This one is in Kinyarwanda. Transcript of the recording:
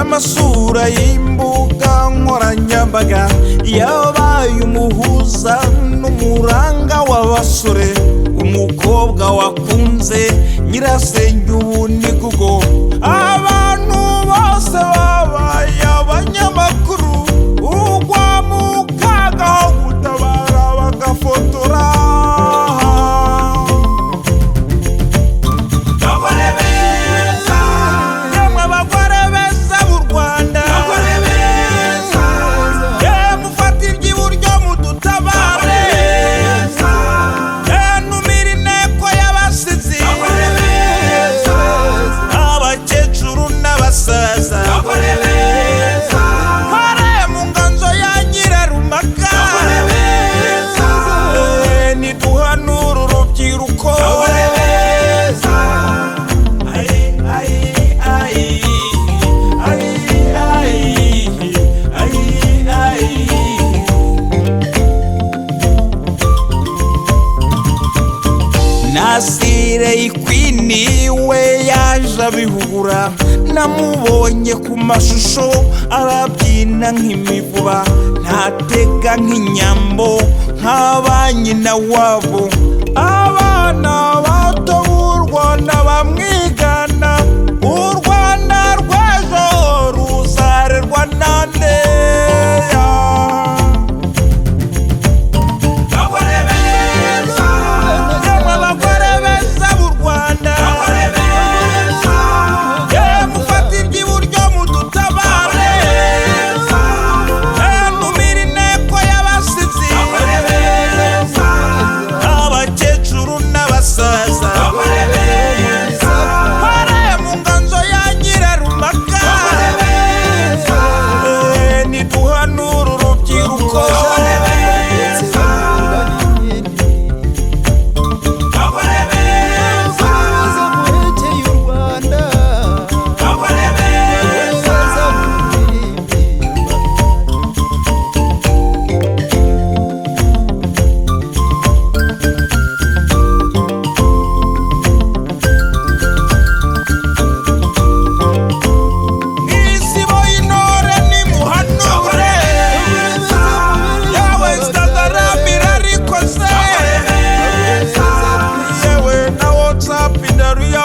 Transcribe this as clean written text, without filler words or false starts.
Amasura y'imbuga nkoranyambaga yabaye umuhuza n'umuranga w'abasore, umukobwa wakunze nyirasenge ubu ni Google. Abantu bose babaye abanyamakuru, ugwa mu kaga ho gutabara bagafotora. Nasire ikwini we yaje abihugura, namubonye ku mashusho arabyina nk'imivuba, ntatega nk'inyambo nk'aba nyina wabo. Abana bato b'u Rwanda bamwigana, u Rwanda rw'ejo ruzarerwa nande? Yewe na WhatsApp ndaruya